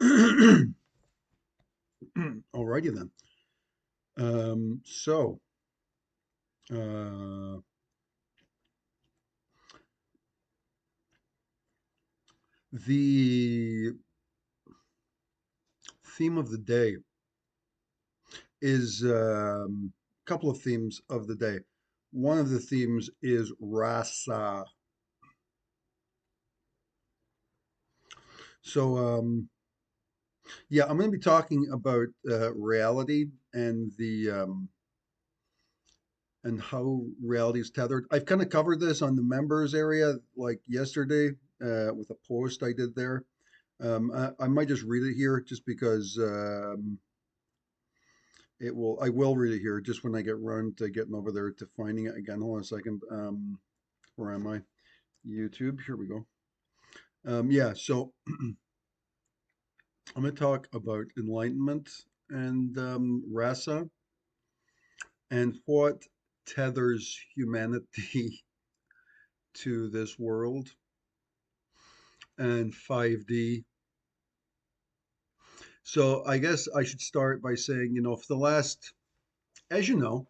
Alrighty then. So, uh, the theme of the day is a couple of themes of the day. One of the themes is rasa. So, yeah, I'm going to be talking about reality and the and how reality is tethered. I've kind of covered this on the members area like yesterday with a post I did there. I might just read it here just because I will read it here just when I get around to getting over there to finding it again. Hold on a second. Where am I? YouTube. Here we go. Yeah, so I'm going to talk about enlightenment and rasa and what tethers humanity to this world and 5D. So I guess I should start by saying, for the last, as you know,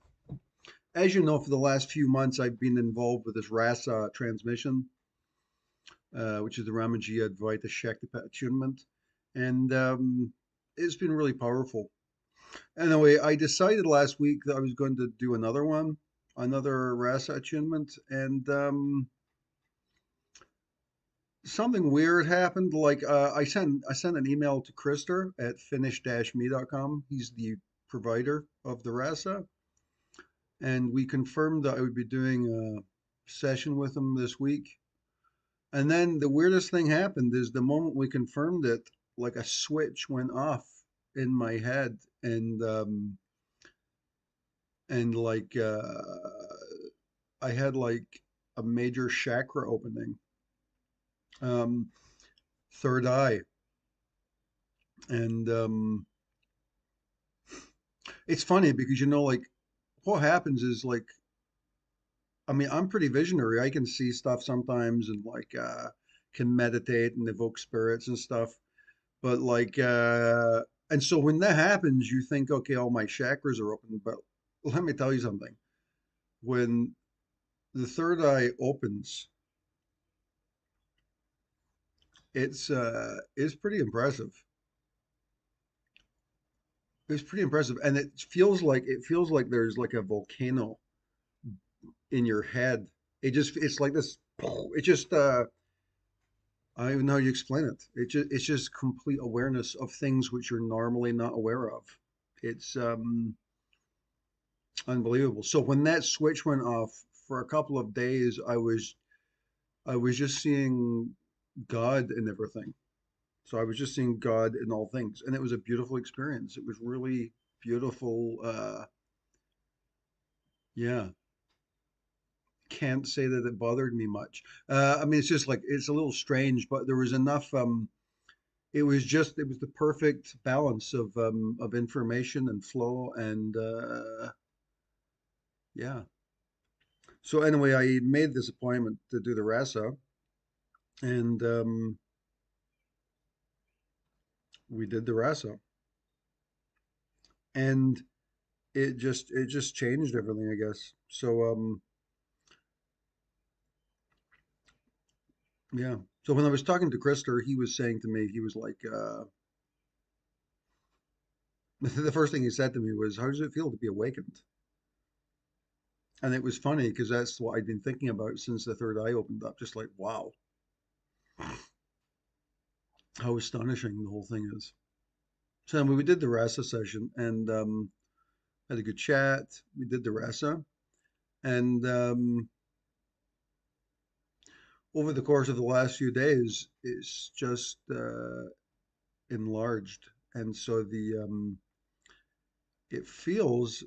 for the last few months, I've been involved with this rasa transmission, which is the Ramajiya Advaita Shaktipat attunement, and it's been really powerful. Anyway, I decided last week that I was going to do another one, another rasa attunement, and something weird happened. Like I sent an email to Krister at finish-me.com. He's the provider of the rasa, and we confirmed that I would be doing a session with him this week. And then the weirdest thing happened is the moment we confirmed it, like a switch went off in my head, and like I had like a major chakra opening, um, third eye, and it's funny because like what happens is like I mean I'm pretty visionary. I can see stuff sometimes and like can meditate and evoke spirits and stuff. But like, and so when that happens, you think, okay, all my chakras are open. But let me tell you something. When the third eye opens, it's pretty impressive. It's pretty impressive, and it feels like there's like a volcano in your head. It's like this. It just I don't even know how you explain it. It's just complete awareness of things which you're normally not aware of. It's unbelievable. So when that switch went off for a couple of days, I was just seeing God in everything. So I was just seeing God in all things, and it was a beautiful experience. It was really beautiful. Yeah, can't say that it bothered me much. I mean, it's just like it's a little strange, but there was enough. It was the perfect balance of information and flow, and yeah. So anyway, I made this appointment to do the rasa, and we did the rasa, and it just changed everything, I guess. So yeah. So when I was talking to Krister, he was saying to me, he was like, the first thing he said to me was, "How does it feel to be awakened?" And it was funny because that's what I'd been thinking about since the third eye opened up. Just like, wow, how astonishing the whole thing is. So anyway, we did the rasa session and had a good chat. We did the rasa, and over the course of the last few days, it's just enlarged, and so the it feels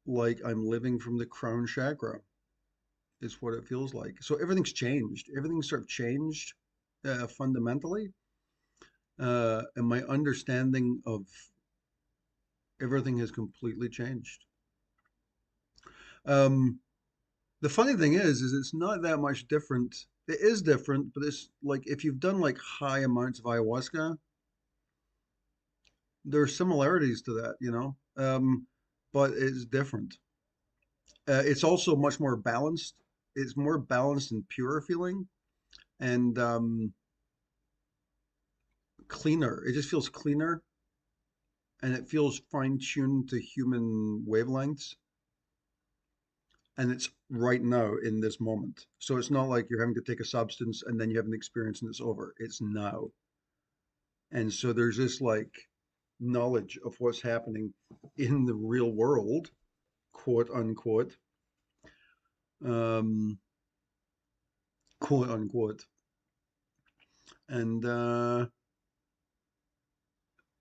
like I'm living from the crown chakra. Is what it feels like. So everything's changed. Everything's sort of changed fundamentally, and my understanding of everything has completely changed. Um, the funny thing is it's not that much different. It is different, but it's like if you've done like high amounts of ayahuasca, There are similarities to that, but it's different. It's also much more balanced. It's more balanced and pure feeling, and cleaner. It just feels cleaner, and it feels fine-tuned to human wavelengths, and it's right now in this moment. So it's not like you're having to take a substance and then you have an experience and it's over. It's now. And so there's this like knowledge of what's happening in the real world, quote unquote, um, quote unquote. And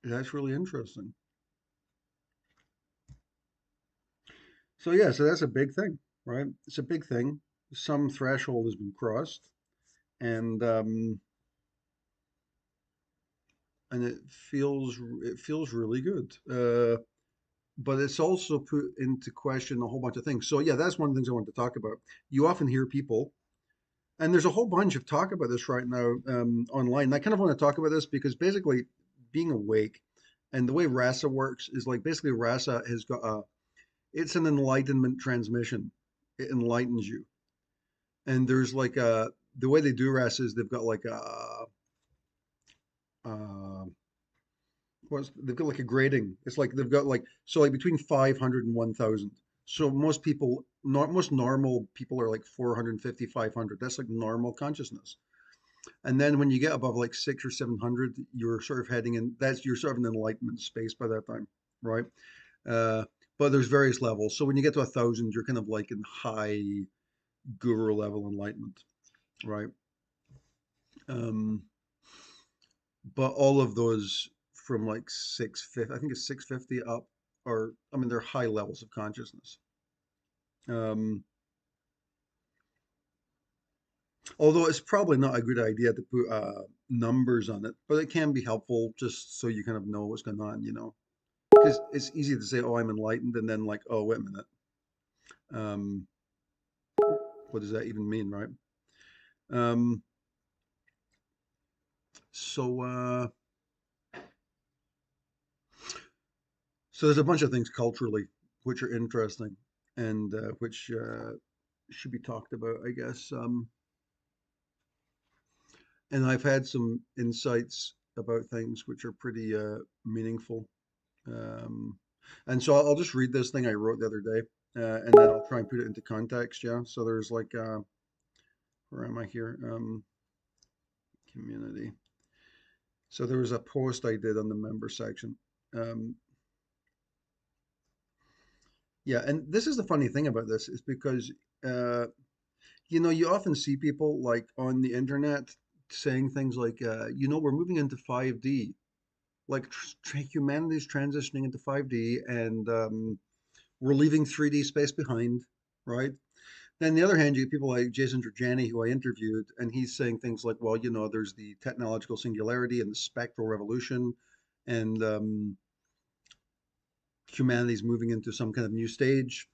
that's really interesting. So yeah, so that's a big thing, right? It's a big thing. Some threshold has been crossed, and it feels really good. But it's also put into question a whole bunch of things. So yeah, that's one of the things I want to talk about. You often hear people, and there's a whole bunch of talk about this right now online. And I kind of want to talk about this because basically, being awake and the way RASA works is like basically RASA has got a it's an enlightenment transmission. It enlightens you, and there's like a the way they do RASA is they've got like uh, what's they've got like a grading. It's like they've got like so like between 500 and 1,000. So most people, not most normal people are like 450, 500. That's like normal consciousness. And then when you get above like six or 700, you're sort of heading in. That's you're sort of in enlightenment space by that time, right? Uh, but there's various levels. So when you get to 1,000, you're kind of like in high guru level enlightenment, right? Um, but all of those from like 650, I think it's 650 up, are I mean they're high levels of consciousness. Um, although it's probably not a good idea to put numbers on it, but it can be helpful just so you kind of know what's going on. Because it's easy to say, "Oh, I'm enlightened," and then like, "Oh, wait a minute, um, what does that even mean?" Right? Um, so, so there's a bunch of things culturally which are interesting and which should be talked about, I guess. And I've had some insights about things which are pretty meaningful. Um, and so I'll just read this thing I wrote the other day, and then I'll try and put it into context. Yeah. So there's like, where am I here? Community. So there was a post I did on the member section. Um, yeah, and this is the funny thing about this is because uh, you often see people like on the internet saying things like, we're moving into 5D, like humanity's transitioning into 5D, and we're leaving 3D space behind, right? Then on the other hand, you get people like Jason Dragani, who I interviewed, and he's saying things like, well, there's the technological singularity and the spectral revolution, and humanity's moving into some kind of new stage,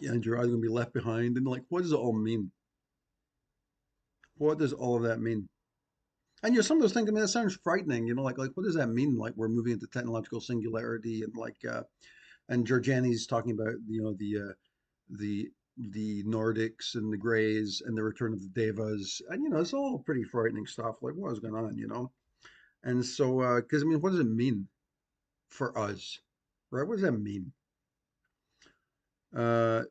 and you're either going to be left behind. And like, what does it all mean? What does all of that mean? And some of those things, I mean, that sounds frightening, like what does that mean? Like we're moving into technological singularity, and like and Georgiani's talking about the the Nordics and the Greys and the return of the Devas, and it's all pretty frightening stuff. Like what is going on? And so because I mean, what does it mean for us, right? What does that mean?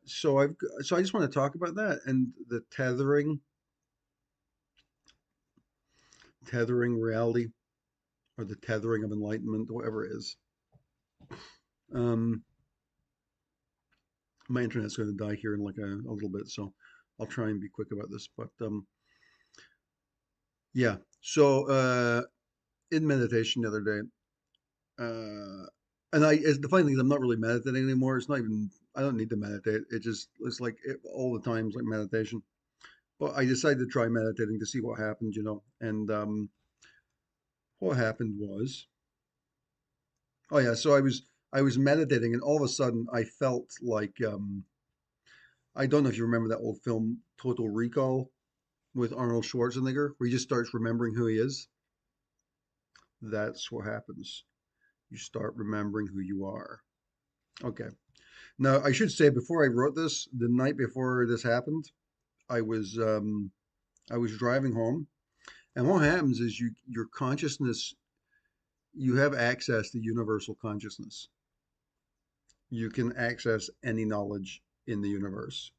So I just want to talk about that and the tethering reality, or the tethering of enlightenment, whatever it is. Um, my internet's going to die here in like a little bit, so I'll try and be quick about this. But yeah, so in meditation the other day, and the funny thing is I'm not really meditating anymore. It's not even I don't need to meditate. It's like all the times like meditation. But I decided to try meditating to see what happened. And what happened was, oh yeah, so I was meditating, and all of a sudden I felt like I don't know if you remember that old film Total Recall with Arnold Schwarzenegger, where he just starts remembering who he is. That's what happens. You start remembering who you are. Okay. Now, I should say before I wrote this, the night before this happened, I was um, I was driving home, and what happens is your consciousness, you have access to universal consciousness. You can access any knowledge in the universe.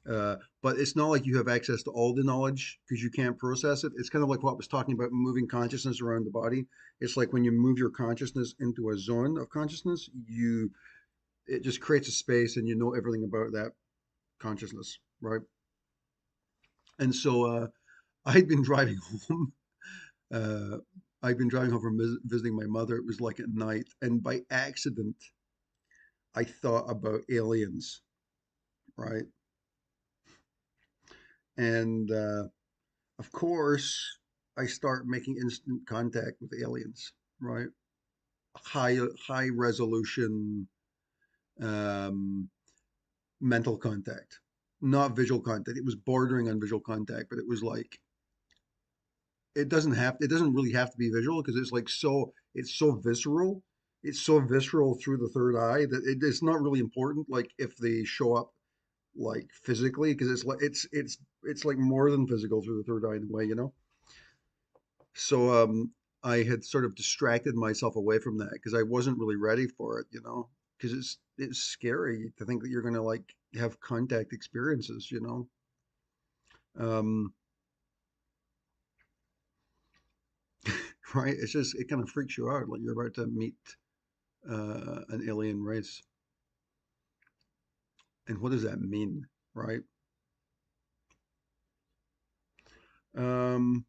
But it's not like you have access to all the knowledge because you can't process it. It's kind of like what I was talking about moving consciousness around the body. It's like when you move your consciousness into a zone of consciousness, you it just creates a space and you know everything about that consciousness, right? And so I'd been driving home. Uh, I'd been driving home from visiting my mother. It was like at night, and by accident, I thought about aliens, right? And of course, I start making instant contact with aliens, right? High resolution um, mental contact, not visual contact. It was bordering on visual contact, but it was like it doesn't really have to be visual because it's so visceral. It's so visceral through the third eye that it's not really important. Like if they show up like physically, because it's like more than physical through the third eye in a way, you know. So I had sort of distracted myself away from that because I wasn't really ready for it, you know, because it's scary to think that you're gonna like have contact experiences, you know. Um, right? It's just it kind of freaks you out, like you're about to meet an alien race, and what does that mean, right? Um,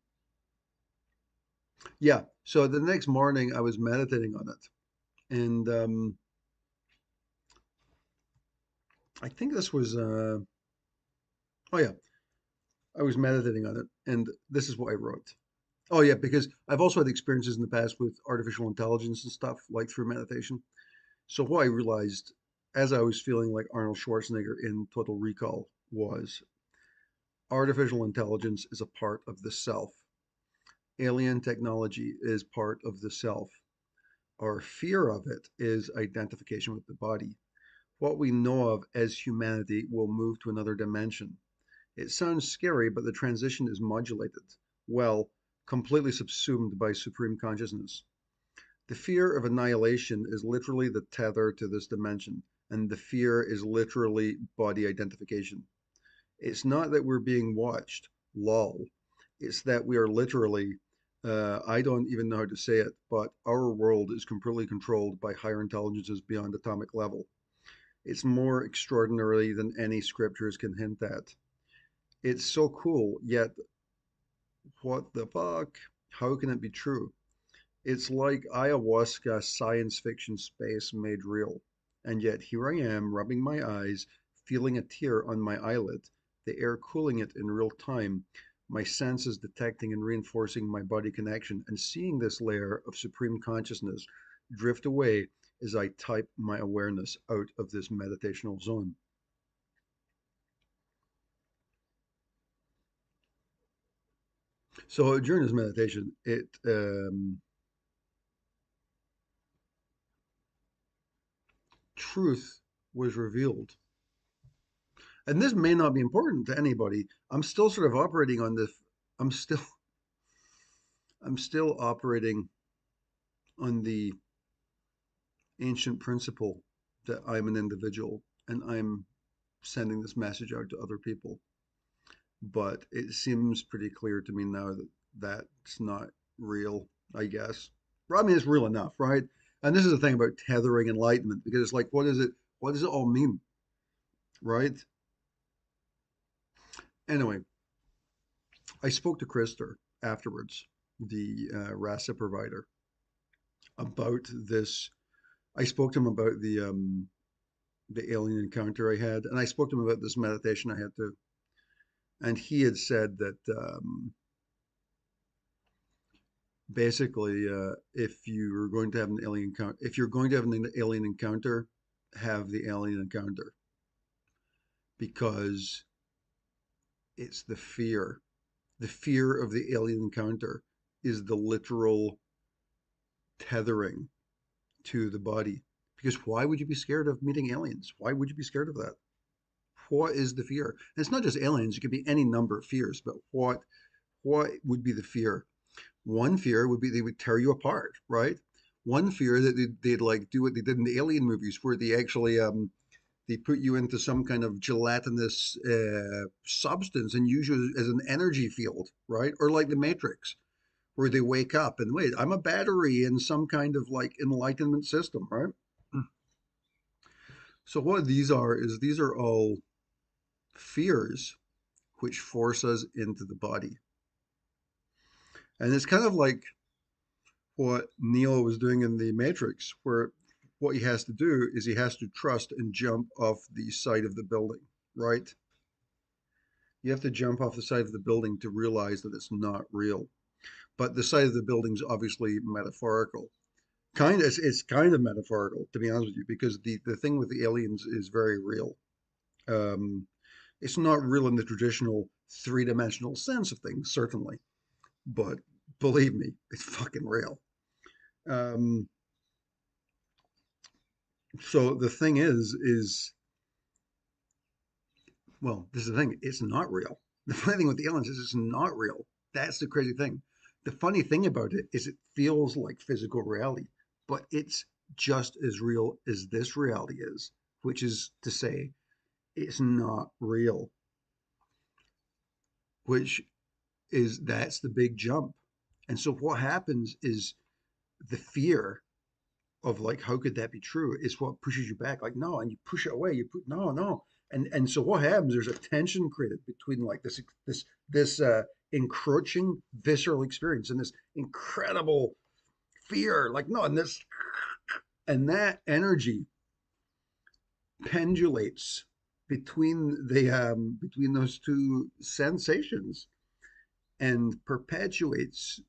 yeah. So the next morning, I was meditating on it, and I think this was oh yeah, I was meditating on it, and this is what I wrote. Oh yeah, because I've also had experiences in the past with artificial intelligence and stuff, like through meditation. So what I realized as I was feeling like Arnold Schwarzenegger in Total Recall was artificial intelligence is a part of the self. Alien technology is part of the self. Our fear of it is identification with the body. What we know of as humanity will move to another dimension. It sounds scary, but the transition is modulated. Well, completely subsumed by supreme consciousness. The fear of annihilation is literally the tether to this dimension, and the fear is literally body identification. It's not that we're being watched, lol. It's that we are literally, I don't even know how to say it, but our world is completely controlled by higher intelligences beyond atomic level. It's more extraordinary than any scriptures can hint at. It's so cool, yet what the fuck? How can it be true? It's like ayahuasca science fiction space made real. And yet here I am rubbing my eyes, feeling a tear on my eyelid, the air cooling it in real time, my senses detecting and reinforcing my body connection, and seeing this layer of supreme consciousness drift away as I type my awareness out of this meditational zone. So during this meditation, it truth was revealed. And this may not be important to anybody. I'm still sort of operating on this. I'm still I'm still operating on the ancient principle that I'm an individual and I'm sending this message out to other people. But it seems pretty clear to me now that that's not real, I guess. I mean, it's real enough, right? And this is the thing about tethering enlightenment because it's like, what is it? What does it all mean, right? Anyway, I spoke to Krister afterwards, the RASA provider, about this. I spoke to him about the alien encounter I had, and I spoke to him about this meditation I had to. And he had said that basically, if you're going to have an alien encounter, if you're going to have an alien encounter, have the alien encounter because it's the fear. The fear of the alien encounter is the literal tethering. to the body. Because why would you be scared of meeting aliens? Why would you be scared of that? What is the fear? And it's not just aliens, it could be any number of fears, but what would be the fear? One fear would be they would tear you apart, right? One fear that they'd like do what they did in the alien movies, where they actually they put you into some kind of gelatinous substance and use you as an energy field, right? Or like the Matrix, where they wake up and wait, I'm a battery in some kind of like enlightenment system, right? So what these are is these are all fears which force us into the body. And it's kind of like what Neo was doing in the Matrix, where what he has to do is he has to trust and jump off the side of the building, right? You have to jump off the side of the building to realize that it's not real. But the side of the building is obviously metaphorical. It's kind of metaphorical, to be honest with you, because the thing with the aliens is very real. Um, it's not real in the traditional three-dimensional sense of things, certainly, but believe me, it's fucking real. Um, so the thing is well, this is the thing, it's not real. The funny thing with the aliens is it's not real. That's the crazy thing. The funny thing about it is it feels like physical reality, but it's just as real as this reality is, which is to say, it's not real, which is that's the big jump. And so what happens is the fear of like, how could that be true? Is what pushes you back. Like, no, and you push it away. You put no, no, and so what happens? There's a tension created between like this encroaching visceral experience and this incredible fear. Like, no, and that energy pendulates between those two sensations and perpetuates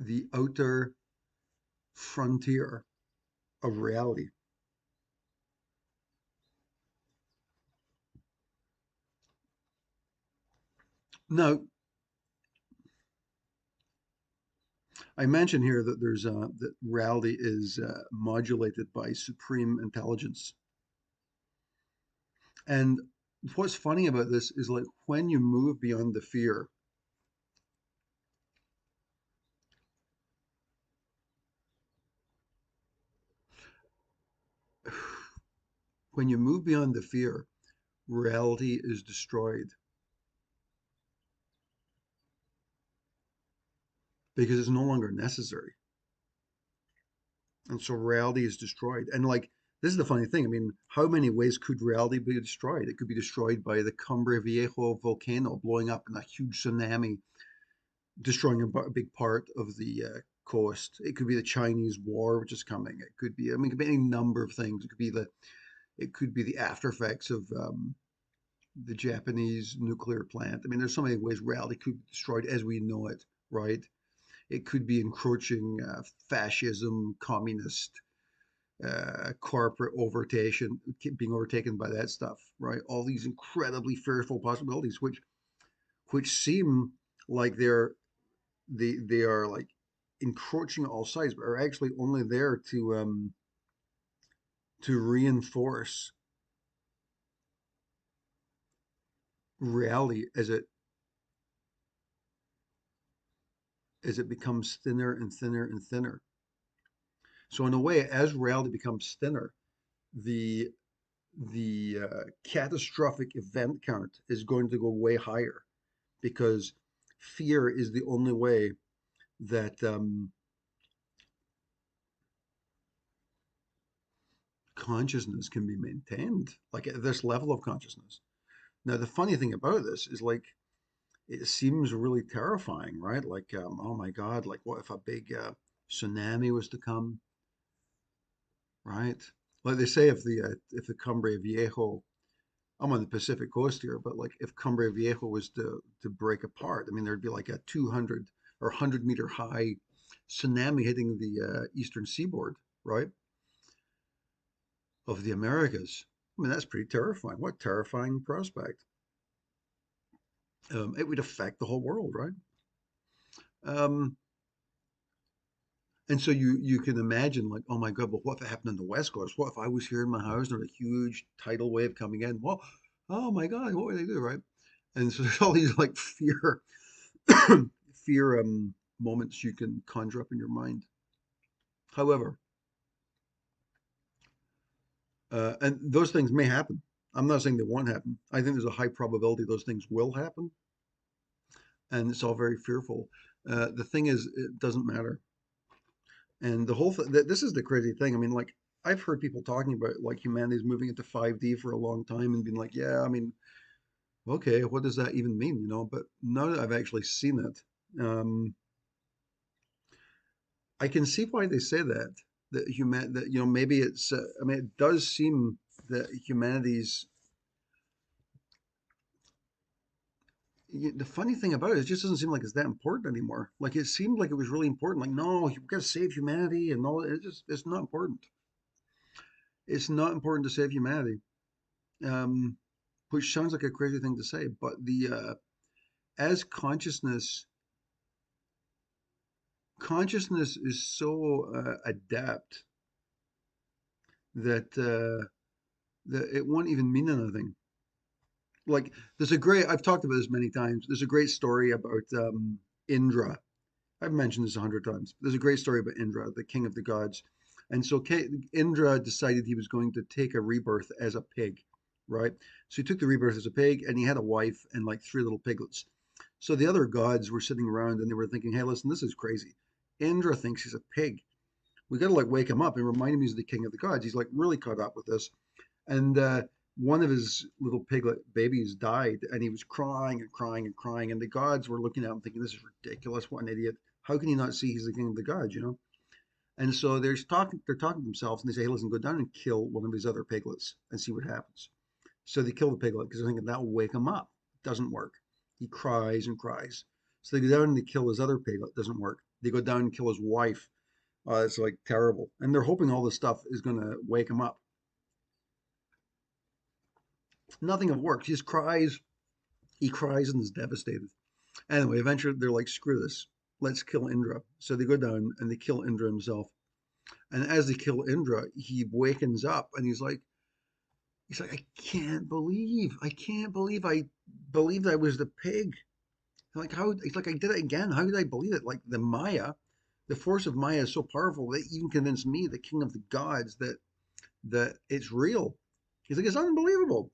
the outer frontier of reality. Now, I mentioned here that there's that reality is modulated by supreme intelligence, and what's funny about this is like when you move beyond the fear, when you move beyond the fear, reality is destroyed because it's no longer necessary, and so reality is destroyed. And like this is the funny thing. I mean, how many ways could reality be destroyed? It could be destroyed by the Cumbre Viejo volcano blowing up in a huge tsunami destroying a big part of the coast. It could be the Chinese war, which is coming. It could be, I mean, it could be any number of things. It could be the after effects of the Japanese nuclear plant. I mean, there's so many ways reality could be destroyed as we know it, right? It could be encroaching fascism, communist, corporate overtaken, being overtaken by that stuff, right? All these incredibly fearful possibilities, which seem like they are like encroaching all sides, but are actually only there to reinforce reality as it becomes thinner and thinner and thinner. So in a way, as reality becomes thinner, the catastrophic event count is going to go way higher because fear is the only way that consciousness can be maintained, like at this level of consciousness. Now, the funny thing about this is like it seems really terrifying, right? Like, oh my God, like what if a big tsunami was to come, right? Like they say, if the Cumbre Viejo, I'm on the Pacific coast here, but like if Cumbre Viejo was to break apart, I mean, there'd be like a 200 or 100-meter high tsunami hitting the eastern seaboard, right, of the Americas. I mean, that's pretty terrifying. What terrifying prospect. It would affect the whole world, right? Um, And so you can imagine like, oh my God, but what if it happened on the West Coast? What if I was here in my house and there was a huge tidal wave coming in? Well, oh my God, what would they do, right? And so there's all these like fear, fear moments you can conjure up in your mind. However, and those things may happen. I'm not saying they won't happen. I think there's a high probability those things will happen, and it's all very fearful. The thing is, it doesn't matter. And the whole thing, this is the crazy thing. I mean, like, I've heard people talking about like humanity's moving into 5D for a long time and being like, yeah, I mean, okay, what does that even mean, you know? But now that I've actually seen it, I can see why they say that. That you know, maybe it's, I mean, it does seem that humanity's, the funny thing about it, it just doesn't seem like it's that important anymore. Like it seemed like it was really important. Like, no, we got to save humanity and all. It's not important. It's not important to save humanity. Um, which sounds like a crazy thing to say, but the as consciousness is so adept that that it won't even mean anything. Like there's a great I've talked about this many times. There's a great story about Indra. I've mentioned this 100 times. There's a great story about Indra, the king of the gods. And so Indra decided he was going to take a rebirth as a pig, right? So he took the rebirth as a pig and he had a wife and like three little piglets. So the other gods were sitting around and they were thinking, hey, listen, this is crazy. Indra thinks he's a pig. We got to like wake him up and remind him he's the king of the gods. He's like really caught up with this. And one of his little piglet babies died and he was crying and crying and crying. And the gods were looking at him thinking, this is ridiculous. What an idiot. How can you not see he's the king of the gods, you know? And so they're talking to themselves and they say, hey, listen, go down and kill one of these other piglets and see what happens. So they kill the piglet because they're thinking that will wake him up. It doesn't work. He cries and cries. So they go down and they kill his other piglet. It doesn't work. They go down and kill his wife. It's like terrible. And they're hoping all this stuff is going to wake him up. Nothing of works. He just cries. He cries and is devastated. Anyway, eventually they're like, screw this. Let's kill Indra. So they go down and they kill Indra himself. And as they kill Indra, he wakens up and he's like, I can't believe I was the pig. Like how, it's like I did it again. How did I believe it? Like the Maya, the force of Maya is so powerful that even convinced me, the king of the gods, that it's real. He's like, it's unbelievable.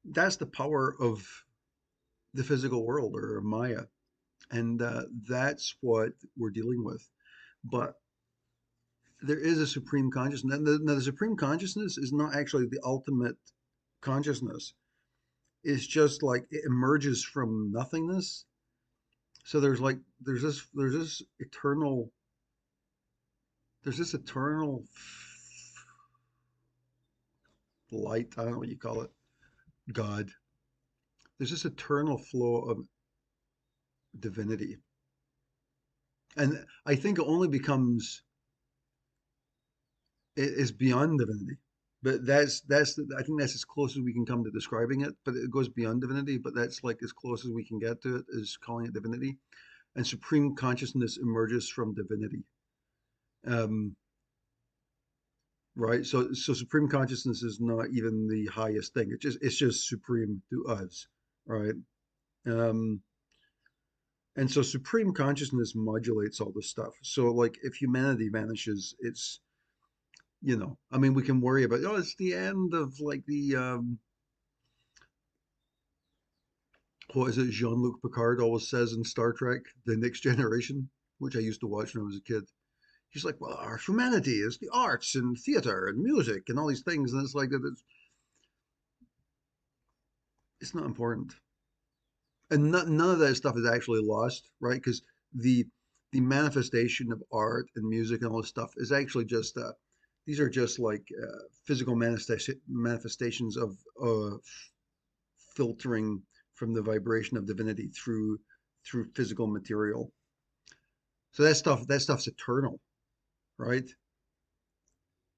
That's the power of the physical world or Maya. And that's what we're dealing with. But there is a supreme consciousness. Now, the supreme consciousness is not actually the ultimate consciousness. It's just like it emerges from nothingness. So there's this eternal light. I don't know what you call it. God. There's this eternal flow of divinity, and I think it only becomes it is beyond divinity. But I think that's as close as we can come to describing it. But it goes beyond divinity. But that's like as close as we can get to it is calling it divinity. And supreme consciousness emerges from divinity. Um, right. So supreme consciousness is not even the highest thing. It's just supreme to us. Right. Um, and so supreme consciousness modulates all this stuff. So like if humanity vanishes, it's I mean, we can worry about, oh, it's the end of like the, what is it, Jean-Luc Picard always says in Star Trek, The Next Generation, which I used to watch when I was a kid. He's like, well, our humanity is the arts and theater and music and all these things. And it's like, it's not important. And none of that stuff is actually lost, right? Because the, the manifestation of art and music and all this stuff is actually just, these are just like physical manifestations of filtering from the vibration of divinity through physical material. So that stuff's eternal, right?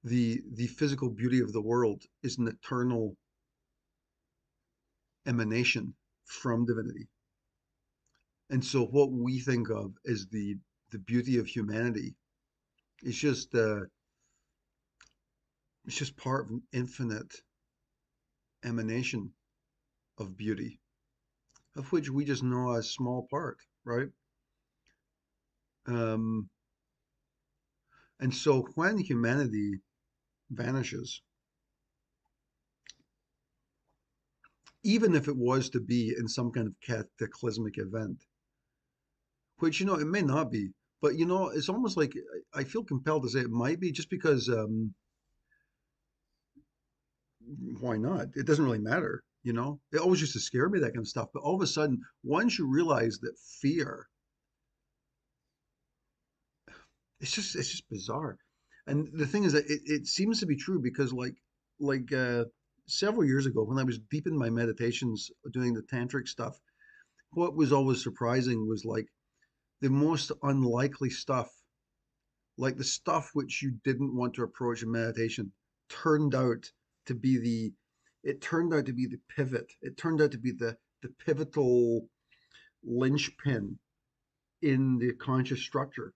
The physical beauty of the world is an eternal emanation from divinity. And so what we think of as the beauty of humanity. It's just it's just part of an infinite emanation of beauty, of which we just know a small part, right? Um, and so when humanity vanishes, even if it was to be in some kind of cataclysmic event, which it may not be, but it's almost like I feel compelled to say it might be just because why not? It doesn't really matter, It always used to scare me, that kind of stuff. But all of a sudden, once you realize that fear, it's just bizarre. And the thing is that it seems to be true because like several years ago when I was deep in my meditations doing the tantric stuff, what was always surprising was like the most unlikely stuff, like the stuff which you didn't want to approach in meditation, turned out to be the it turned out to be the pivot. It turned out to be the pivotal linchpin in the conscious structure.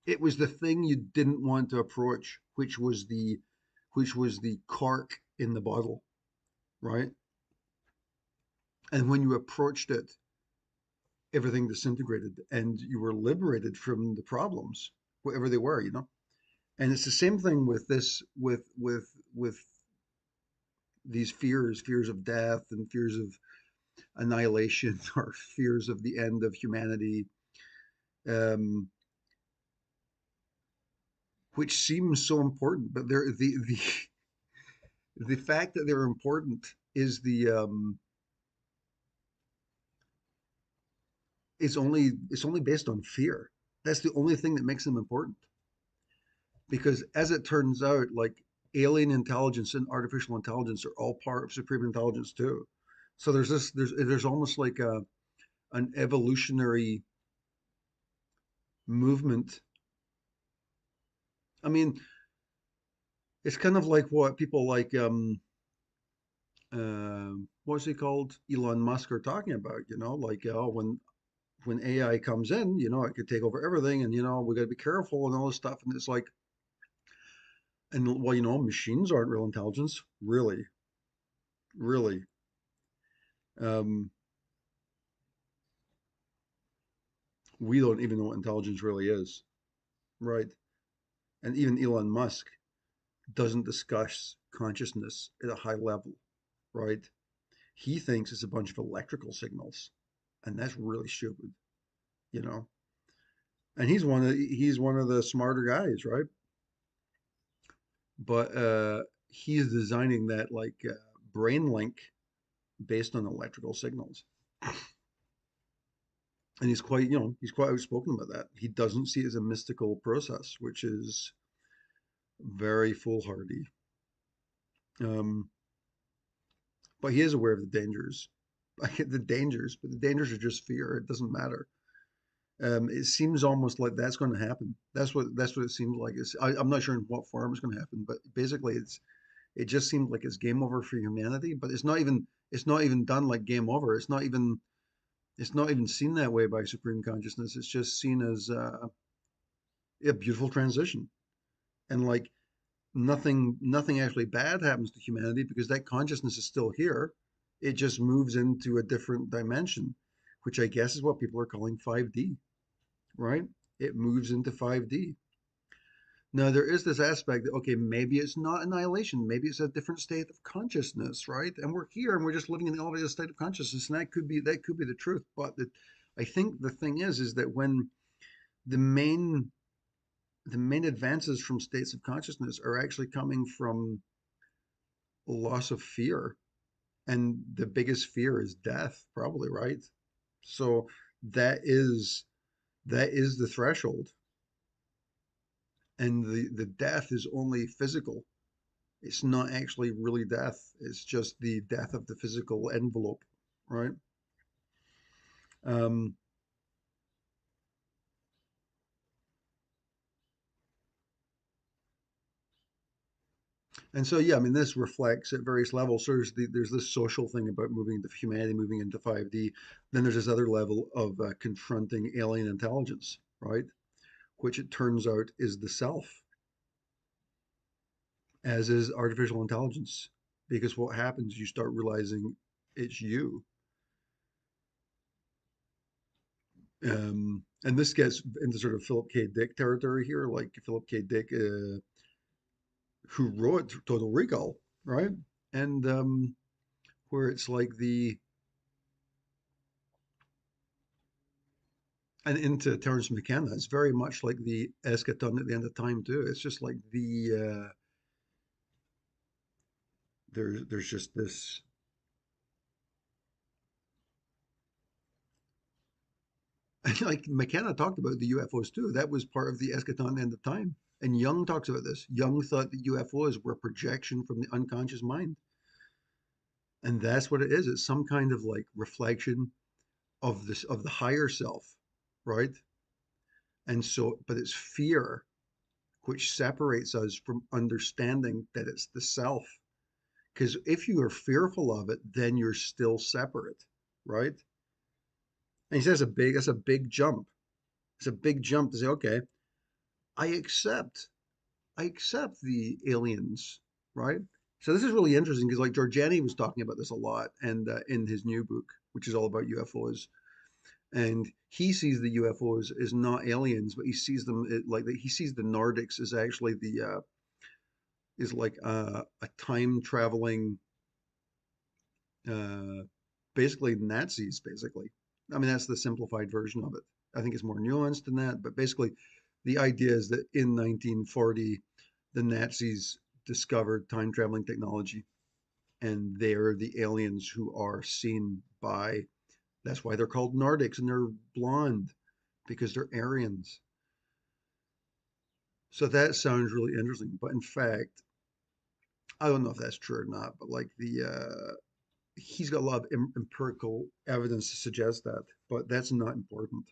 It was the thing you didn't want to approach, which was the cork in the bottle, right? And when you approached it, everything disintegrated and you were liberated from the problems, whatever they were. And it's the same thing with this, with these fears of death and fears of annihilation or fears of the end of humanity, um, which seems so important, but the fact that they're important is only based on fear. That's the only thing that makes them important. Because as it turns out, like alien intelligence and artificial intelligence are all part of supreme intelligence too. So there's almost like an evolutionary movement. I mean, it's kind of like what people like what's he called, Elon Musk, are talking about. Like when AI comes in, it could take over everything, and we got to be careful and all this stuff. And it's like, and well, machines aren't real intelligence, really, really. Um, we don't even know what intelligence really is, right? And even Elon Musk doesn't discuss consciousness at a high level, right? He thinks it's a bunch of electrical signals, and that's really stupid, you know. And he's one of the smarter guys, right? But he's designing that like brain link based on electrical signals, and he's quite outspoken about that. He doesn't see it as a mystical process, which is very foolhardy. Um, but he is aware of the dangers. I get the dangers, but the dangers are just fear. It doesn't matter. It seems almost like that's going to happen. That's what it seems like. I'm not sure in what form it's going to happen, but basically, it just seems like it's game over for humanity. But it's not even done like game over. It's not even seen that way by supreme consciousness. It's just seen as a beautiful transition, and like nothing actually bad happens to humanity because that consciousness is still here. It just moves into a different dimension, which I guess is what people are calling 5D, right? It moves into 5D. Now there is this aspect that, okay, maybe it's not annihilation, maybe it's a different state of consciousness, right? And we're here and we're just living in the elevated state of consciousness, and that could be the truth. But I think the thing is that when the main the main advances from states of consciousness are actually coming from loss of fear, and the biggest fear is death, probably, right? So that is that is the threshold, and the death is only physical. It's not actually really death. It's just the death of the physical envelope, right? Um, and so, yeah, I mean, this reflects at various levels. So there's this social thing about moving into humanity, moving into 5D. Then there's this other level of confronting alien intelligence, right? which it turns out is the self, as is artificial intelligence. Because what happens, you start realizing it's you. And this gets into sort of Philip K. Dick territory here, like Philip K. Dick, who wrote Total Recall, right? And where it's like the and into Terence McKenna, it's very much like the eschaton at the end of time too. It's just like there's just this. Like McKenna talked about the UFOs too. That was part of the eschaton end of time. And Jung talks about this. Jung thought that UFOs were a projection from the unconscious mind. And that's what it is. It's some kind of like reflection of this of the higher self, right? And so, but it's fear which separates us from understanding that it's the self. Because if you are fearful of it, then you're still separate, right? And he says that's a big jump. It's a big jump to say, okay, I accept I accept the aliens, right? So this is really interesting because like Giorgiani was talking about this a lot, and in his new book, which is all about UFOs, and he sees the UFOs as not aliens, but he sees them like he sees the Nordics as actually the is like a time traveling, uh, basically Nazis, basically. I mean that's the simplified version of it. I think it's more nuanced than that, but basically the idea is that in 1940 the Nazis discovered time traveling technology, and they're the aliens who are seen by. That's why they're called Nordics, and they're blonde because they're Aryans. So that sounds really interesting. But in fact, I don't know if that's true or not. But like he's got a lot of empirical evidence to suggest that. But that's not important.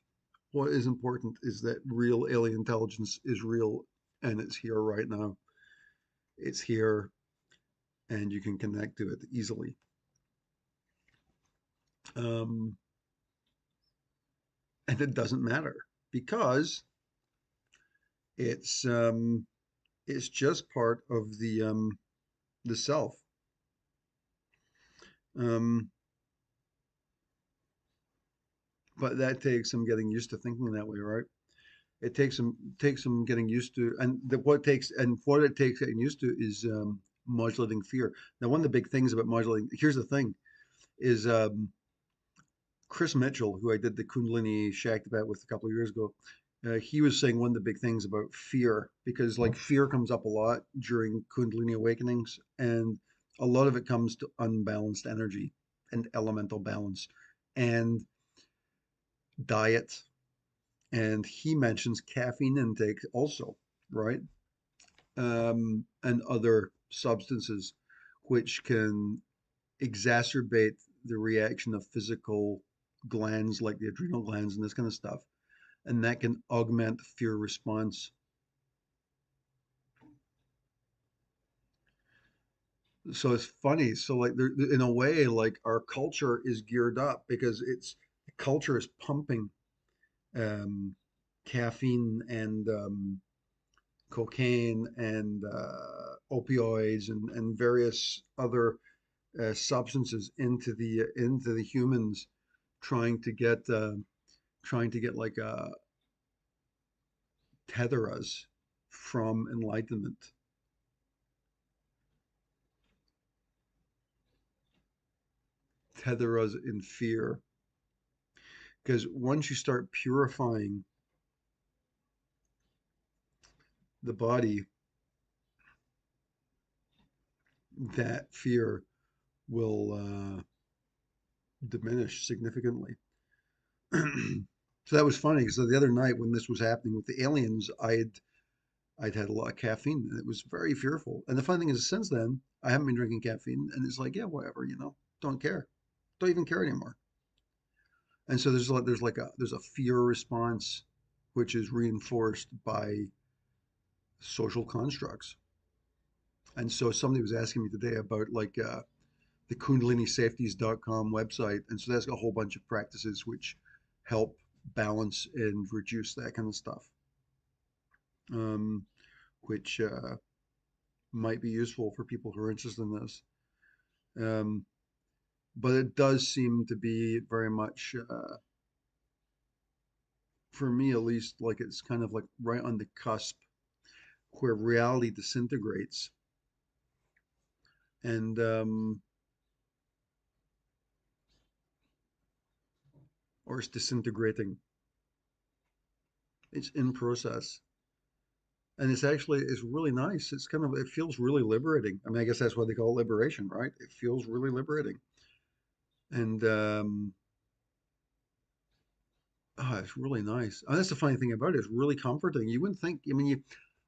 What is important is that real alien intelligence is real, and it's here right now. It's here, and you can connect to it easily. Um, and it doesn't matter because it's um, it's just part of the self. Um, but that takes some getting used to thinking that way, right? It takes some getting used to, and what it takes getting used to is modulating fear. Now, one of the big things about modulating, here's the thing, is Chris Mitchell, who I did the Kundalini Shack about with a couple of years ago, he was saying one of the big things about fear, because like fear comes up a lot during Kundalini awakenings, and a lot of it comes to unbalanced energy and elemental balance and diet. And he mentions caffeine intake also, right? And other substances which can exacerbate the reaction of physical glands like the adrenal glands and this kind of stuff, and that can augment fear response. So it's funny. So like in a way, like our culture is geared up because it's the culture is pumping um, caffeine and cocaine and opioids and various other substances into the humans, trying to get like tether us from enlightenment, tether us in fear. Because once you start purifying the body, that fear will diminish significantly. So that was funny. So the other night when this was happening with the aliens, I'd had a lot of caffeine and it was very fearful. And the funny thing is, since then, I haven't been drinking caffeine, and it's like, yeah, whatever, don't care, don't even care anymore. And so there's a fear response, which is reinforced by social constructs. And so somebody was asking me today about like the KundaliniSafeties.com website, and so that's got a whole bunch of practices which help balance and reduce that kind of stuff. um, which might be useful for people who are interested in this. Um, but it does seem to be very much, for me at least, like it's kind of like right on the cusp where reality disintegrates and or it's disintegrating. It's in process. And it's really nice. It's kind of it feels really liberating. I mean, I guess that's what they call liberation, right? It feels really liberating. And it's really nice. And that's the funny thing about it. It's really comforting. You wouldn't think, I mean,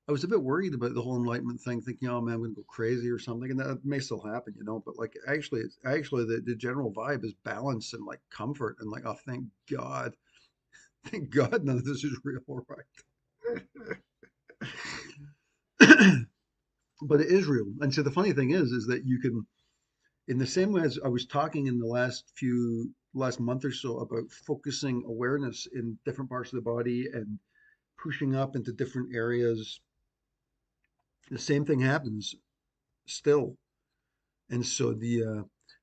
I was a bit worried about the whole enlightenment thing, thinking, oh man, I'm gonna go crazy or something, and that may still happen, But like, actually, the general vibe is balance and like comfort, and like, oh, thank God, none of this is real, right? But it is real, and so the funny thing is that you can, in the same way as I was talking in the last month or so about focusing awareness in different parts of the body and pushing up into different areas, the same thing happens still. And so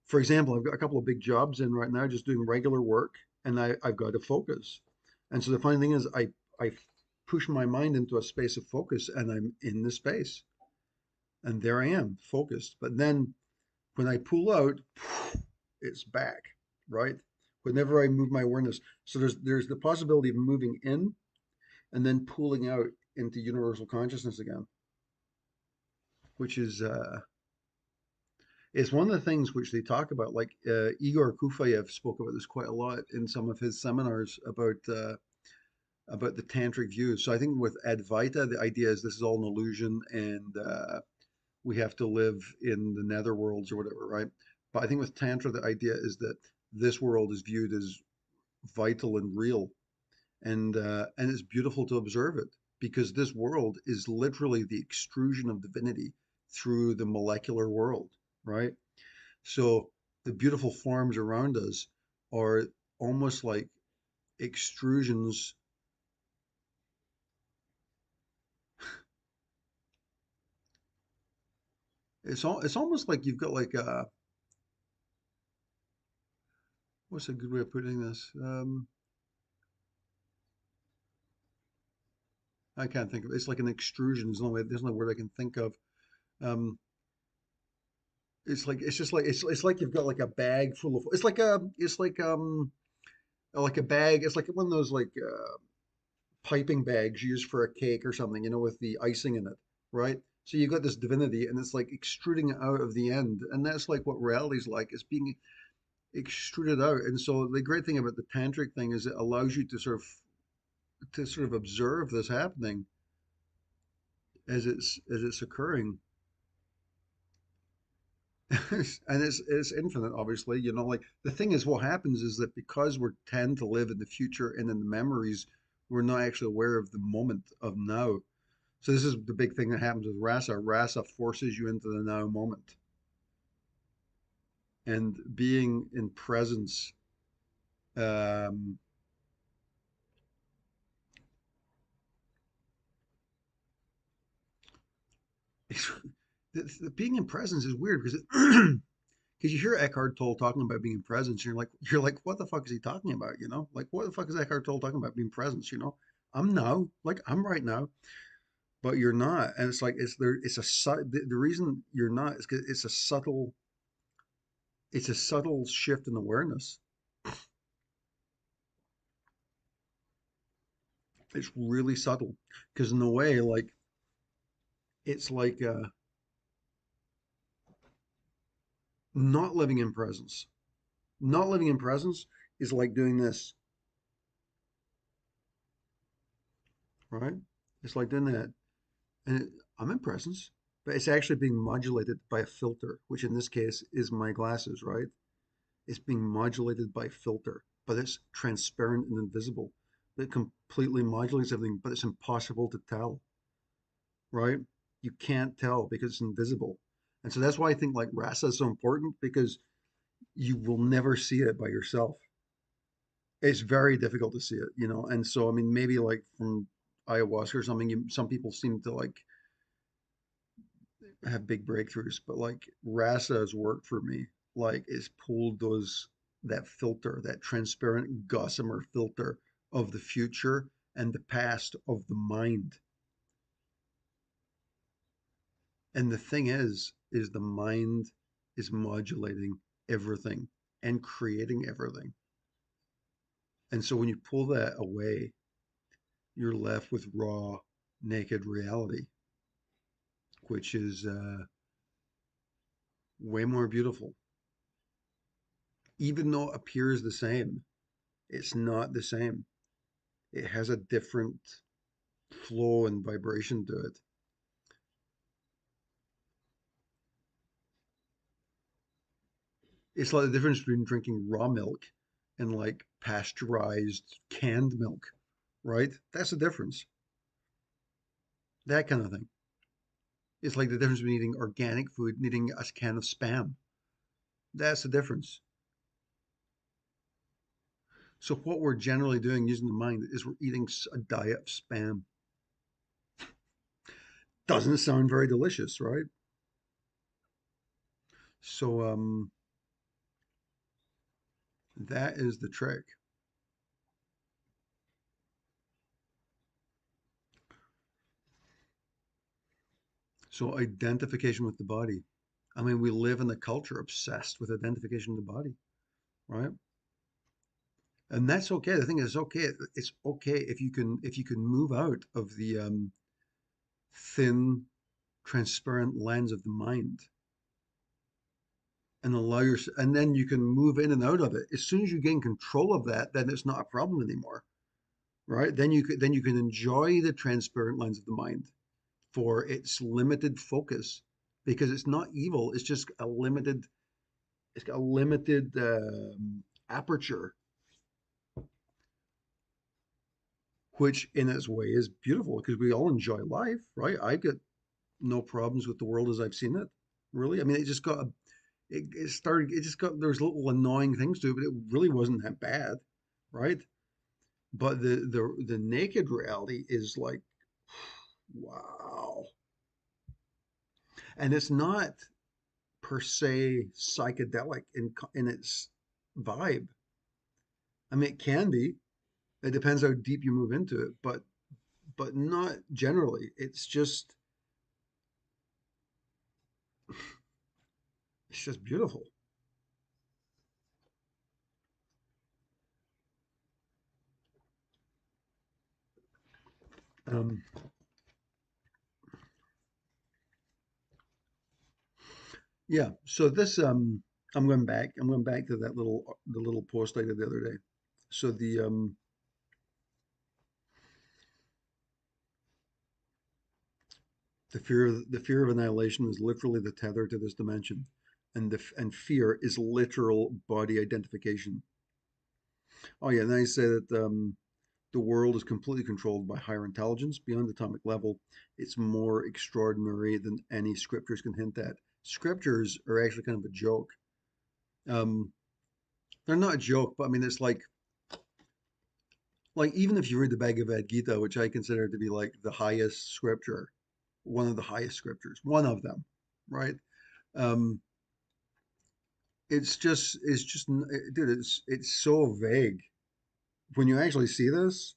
for example, I've got a couple of big jobs in right now, just doing regular work, and I've got to focus. And so the funny thing is, I push my mind into a space of focus, and I'm in the space, and there I am, focused. But then when I pull out, it's back, right? Whenever I move my awareness, so there's the possibility of moving in and then pulling out into universal consciousness again, which is one of the things which they talk about. Like Igor Kufayev spoke about this quite a lot in some of his seminars about the tantric views. So I think with Advaita, the idea is this is all an illusion, and we have to live in the netherworlds or whatever, right? But I think with Tantra, the idea is that this world is viewed as vital and real, and it's beautiful to observe it because this world is literally the extrusion of divinity through the molecular world, right? So the beautiful forms around us are almost like extrusions. It's almost like you've got like a what's a good way of putting this? I can't think of it. It's like an extrusion. There's no word I can think of. Um, it's just like it's like you've got like a bag full of it's like a bag. It's like one of those like piping bags used for a cake or something, with the icing in it, right? So you got this divinity, and it's like extruding out of the end, and that's like what reality's like. It's being extruded out, and so the great thing about the tantric thing is it allows you to sort of observe this happening as it's occurring. And it's infinite, obviously. Like the thing is, what happens is that because we tend to live in the future and in the memories, we're not actually aware of the moment of now. So this is the big thing that happens with rasa. Rasa forces you into the now moment, and being in presence. Um, being in presence is weird because because you hear Eckhart Tolle talking about being in presence, and you're like, what the fuck is he talking about? Like what the fuck is Eckhart Tolle talking about being presence? I'm now, like I'm right now, but you're not, and it's like it's there. The reason you're not is because it's a subtle shift in awareness. It's really subtle because in a way, like it's like not living in presence. Not living in presence is like doing this, right? It's like doing that. And I'm in presence, but it's actually being modulated by a filter, which in this case is my glasses, right? It's being modulated by a filter, but it's transparent and invisible. It completely modulates everything, but it's impossible to tell, right? You can't tell because it's invisible. And so that's why I think like rasa is so important because you will never see it by yourself. It's very difficult to see it. And so I mean maybe like from ayahuasca or something, some people seem to like have big breakthroughs, but like rasa has worked for me. Like it's pulled that filter, that transparent gossamer filter of the future and the past of the mind. And the thing is the mind is modulating everything and creating everything. And so when you pull that away, you're left with raw, naked reality, which is way more beautiful. Even though it appears the same, it's not the same. It has a different flow and vibration to it. It's like the difference between drinking raw milk and like pasteurized canned milk, right? That's the difference. That kind of thing. It's like the difference between eating organic food and eating a can of spam. That's the difference. So what we're generally doing using the mind is we're eating a diet of spam. Doesn't sound very delicious, right? So that is the trick. So identification with the body. I mean, we live in a culture obsessed with identification of the body, right? And that's okay. The thing is, okay. It's okay if you can move out of the thin, transparent lens of the mind and allow your, and then you can move in and out of it. As soon as you gain control of that, then it's not a problem anymore, right? Then you can enjoy the transparent lens of the mind for its limited focus because it's not evil. It's just a limited. It's got a limited aperture, which in its way is beautiful because we all enjoy life, right? I get no problems with the world as I've seen it. Really, I mean, it started. It just got there's little annoying things to it, but it really wasn't that bad, right? But the naked reality is like, wow, and it's not per se psychedelic in its vibe. I mean, it can be. It depends how deep you move into it, but not generally. It's just beautiful. Um, yeah. So this I'm going back to that the little post I did the other day. So the fear of annihilation is literally the tether to this dimension, and fear is literal body identification. Oh yeah, and then I say that the world is completely controlled by higher intelligence beyond atomic level. It's more extraordinary than any scriptures can hint at. Scriptures are actually kind of a joke. Um, they're not a joke, but I mean, it's like even if you read the Bhagavad Gita, which I consider to be like the highest scripture, one of the highest scriptures, one of them, right? Um, dude, it's so vague. When you actually see this,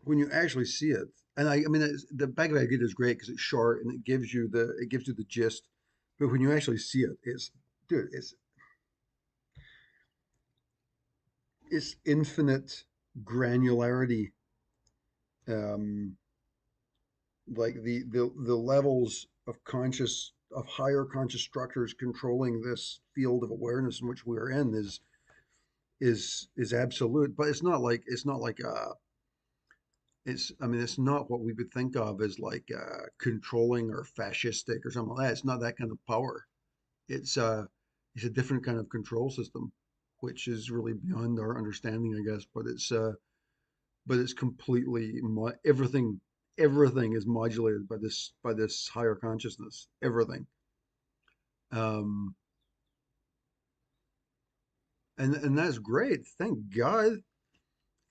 when you actually see it, and I mean, the Bhagavad Gita is great because it's short and it gives you the gist. But when you actually see it, dude, it's infinite granularity. Um, like the levels of higher conscious structures controlling this field of awareness in which we're in is absolute. But it's not like it's I mean it's not what we would think of as like controlling or fascistic or something like that. It's not that kind of power. It's uh it's a different kind of control system, which is really beyond our understanding, I guess. But it's completely everything is modulated by this higher consciousness. Everything. Um, and that's great. Thank God.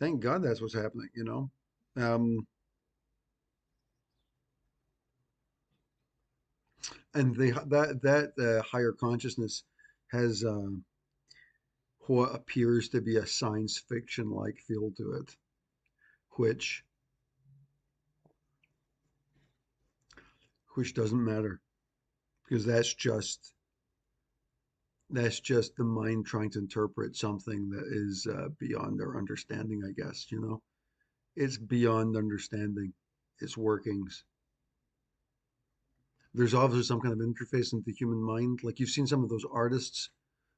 Thank God that's what's happening, you know. Um, and that higher consciousness has what appears to be a science fiction like feel to it, which which doesn't matter because that's just the mind trying to interpret something that is beyond our understanding, I guess, you know. It's beyond understanding its workings. There's obviously some kind of interface into the human mind. Like you've seen some of those artists.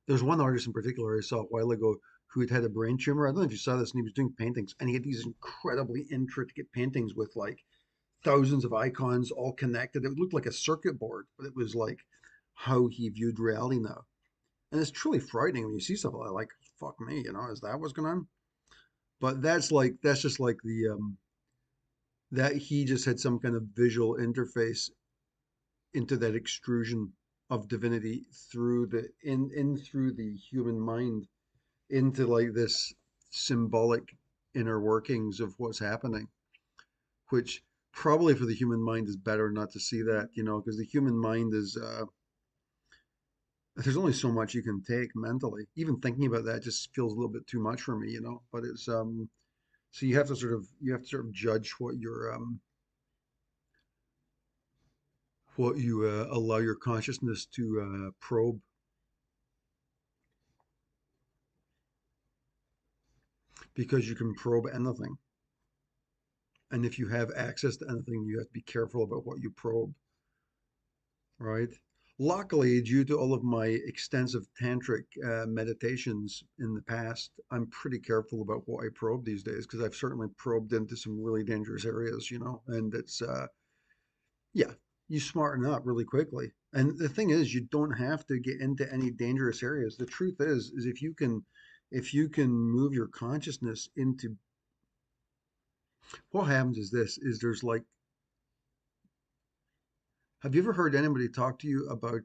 There's one artist in particular I saw a while ago who had a brain tumor. I don't know if you saw this, and he was doing paintings, and he had these incredibly intricate paintings with like thousands of icons all connected. It looked like a circuit board, but it was like how he viewed reality now. And it's truly frightening when you see stuff like that. Like, fuck me, you know, is that what's going on? But that's just like the that he just had some kind of visual interface into that extrusion of divinity through the through the human mind into like this symbolic inner workings of what's happening, which probably for the human mind is better not to see that, you know, because the human mind is there's only so much you can take mentally. Even thinking about that just feels a little bit too much for me, you know. But it's so you have to sort of judge what you allow your consciousness to probe, because you can probe anything. And if you have access to anything, you have to be careful about what you probe, right? Luckily, due to all of my extensive tantric meditations in the past, I'm pretty careful about what I probe these days because I've certainly probed into some really dangerous areas, you know, and it's, yeah, you smarten up really quickly. And the thing is, you don't have to get into any dangerous areas. The truth is if you can move your consciousness into, what happens is this, is there's like, have you ever heard anybody talk to you about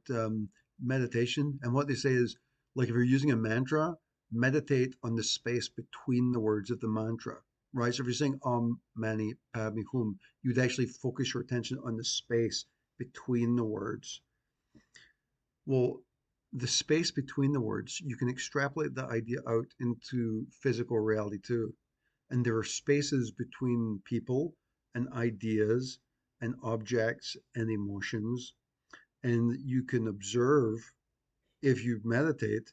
meditation? And what they say is, like, if you're using a mantra, meditate on the space between the words of the mantra, right? So if you're saying mani, padme, hum, you'd actually focus your attention on the space between the words. Well, the space between the words, you can extrapolate the idea out into physical reality too. And there are spaces between people and ideas and objects and emotions, and you can observe if you meditate,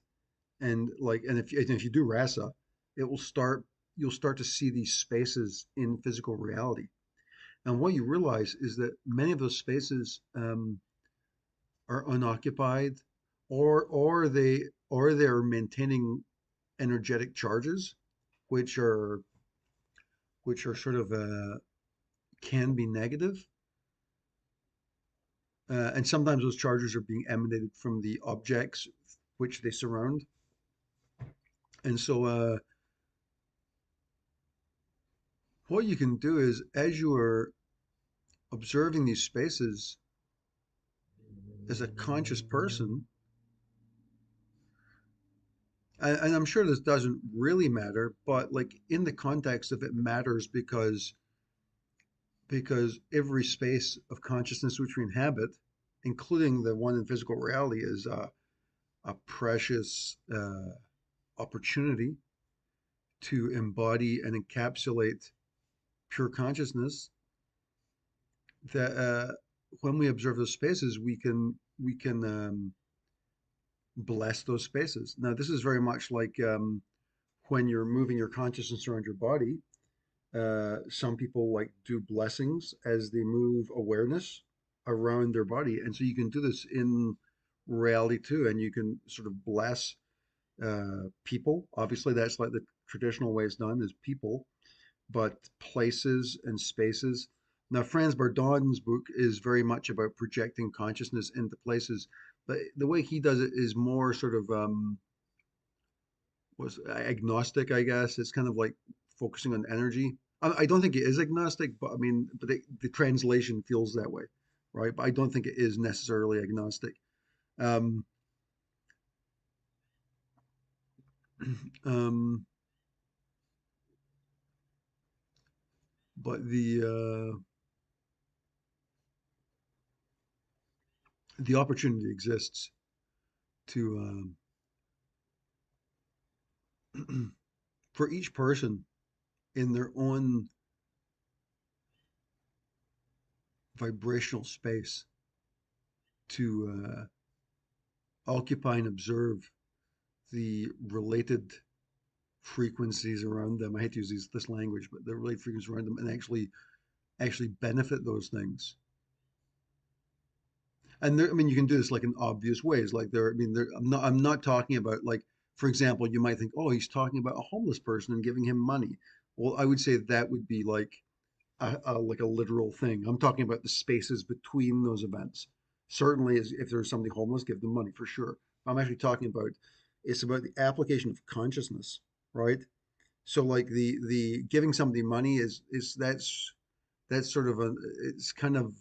and if you do rasa, it will start you'll start to see these spaces in physical reality. And what you realize is that many of those spaces are unoccupied, or they're maintaining energetic charges, which are sort of can be negative. And sometimes those charges are being emanated from the objects which they surround. And so, what you can do is, as you are observing these spaces as a conscious person, and I'm sure this doesn't really matter, but like in the context of it matters because every space of consciousness which we inhabit, including the one in physical reality, is a precious opportunity to embody and encapsulate pure consciousness. That when we observe those spaces, we can bless those spaces. Now, this is very much like when you're moving your consciousness around your body. Some people like do blessings as they move awareness around their body, and so you can do this in reality too, and you can sort of bless people. Obviously, that's like the traditional way it's done is people, but places and spaces. Now, Franz Bardon's book is very much about projecting consciousness into places, but the way he does it is more sort of was agnostic, I guess. It's kind of like focusing on energy. I don't think it is agnostic, but I mean, but the translation feels that way, right? But I don't think it is necessarily agnostic. Um, um, but the opportunity exists to for each person in their own vibrational space to occupy and observe the related frequencies around them. I hate to use this language, but the related frequencies around them, and actually benefit those things. And there, I mean, you can do this like in obvious ways. Like there, I mean, there. I'm not talking about like, for example, you might think, oh, he's talking about a homeless person and giving him money. Well, I would say that would be like like a literal thing. I'm talking about the spaces between those events. Certainly, as if there's somebody homeless, give them money for sure. I'm actually talking about it's about the application of consciousness, right? So like the giving somebody money is that's sort of a it's kind of